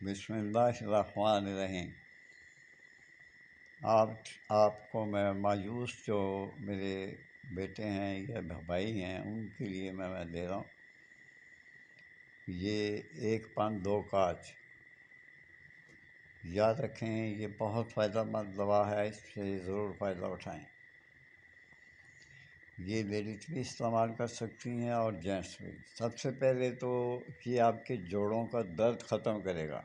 بسم اللہ الرحمن الرحیم۔ آپ کو میں مایوس جو میرے بیٹے ہیں یا بھائی ہیں ان کے لیے میں دے رہا ہوں یہ 1 پن 2 کاج۔ یاد رکھیں یہ بہت فائدہ مند دوا ہے، اس سے ضرور فائدہ اٹھائیں۔ یہ لیڈیز بھی استعمال کر سکتی ہیں اور جینٹس بھی۔ سب سے پہلے تو یہ آپ کے جوڑوں کا درد ختم کرے گا۔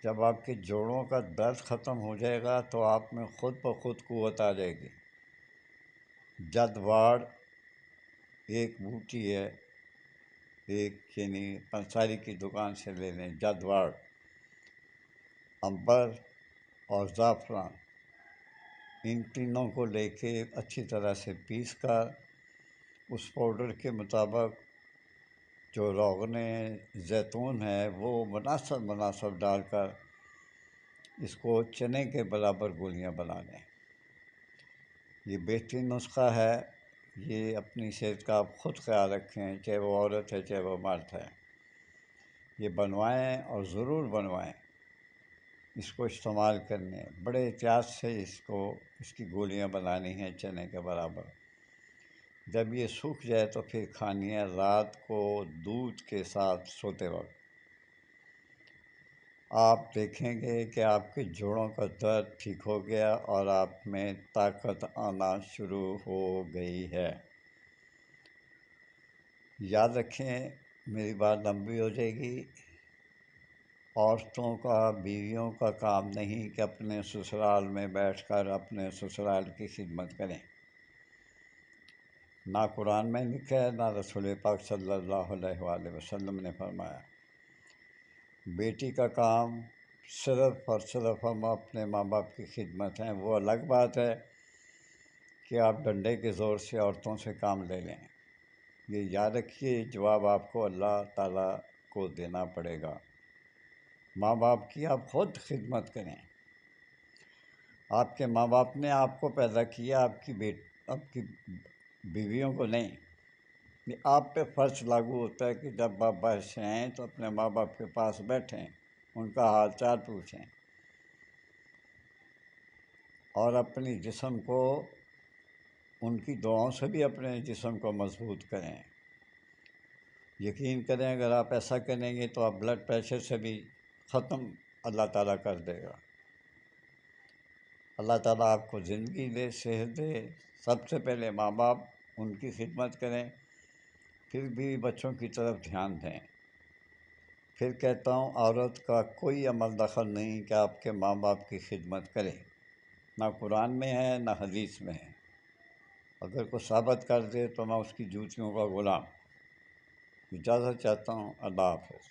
جب آپ کے جوڑوں کا درد ختم ہو جائے گا تو آپ میں خود بخود قوت آ جائے گی۔ جد واڑ ایک بوٹی ہے، یعنی پنساری کی دکان سے لے لیں۔ جد واڑ، عنبر اور زعفران، ان تینوں کو لے کے اچھی طرح سے پیس کر اس پاؤڈر کے مطابق جو روغن زیتون ہے وہ مناسب ڈال کر اس کو چنے کے برابر گولیاں بنا لیں۔ یہ بہترین نسخہ ہے۔ یہ اپنی صحت کا آپ خود خیال رکھیں، چاہے وہ عورت ہے چاہے وہ مرد ہے۔ یہ بنوائیں اور ضرور بنوائیں۔ اس کو استعمال کرنے بڑے احتیاط سے اس کی گولیاں بنانی ہیں چنے کے برابر۔ جب یہ سوکھ جائے تو پھر کھانی ہے رات کو دودھ کے ساتھ سوتے وقت۔ آپ دیکھیں گے کہ آپ کے جوڑوں کا درد ٹھیک ہو گیا اور آپ میں طاقت آنا شروع ہو گئی ہے۔ یاد رکھیں، میری بات لمبی ہو جائے گی۔ عورتوں کا، بیویوں کا کام نہیں کہ اپنے سسرال میں بیٹھ کر اپنے سسرال کی خدمت کریں۔ نہ قرآن میں لکھا ہے، نہ رسول پاک صلی اللہ علیہ وآلہ وسلم نے فرمایا۔ بیٹی کا کام صرف اور صرف ہم اپنے ماں باپ کی خدمت ہیں۔ وہ الگ بات ہے کہ آپ ڈنڈے کے زور سے عورتوں سے کام لے لیں۔ یہ یاد رکھیے، جواب آپ کو اللہ تعالیٰ کو دینا پڑے گا۔ ماں باپ کی آپ خود خدمت کریں۔ آپ کے ماں باپ نے آپ کو پیدا کیا، آپ کی بیویوں کو نہیں۔ یہ آپ پہ فرض لاگو ہوتا ہے کہ جب آپ باہر سے آئیں تو اپنے ماں باپ کے پاس بیٹھیں، ان کا حال چال پوچھیں اور اپنی جسم کو ان کی دعاؤں سے بھی اپنے جسم کو مضبوط کریں۔ یقین کریں اگر آپ ایسا کریں گے تو آپ بلڈ پریشر سے بھی ختم اللہ تعالیٰ کر دے گا۔ اللہ تعالیٰ آپ کو زندگی دے، صحت دے۔ سب سے پہلے ماں باپ، ان کی خدمت کریں، پھر بھی بچوں کی طرف دھیان دیں۔ پھر کہتا ہوں، عورت کا کوئی عمل دخل نہیں کہ آپ کے ماں باپ کی خدمت کرے۔ نہ قرآن میں ہے نہ حدیث میں ہے۔ اگر کوئی ثابت کر دے تو میں اس کی جوتیوں کا غلام۔ اجازت چاہتا ہوں۔ اللہ حافظ۔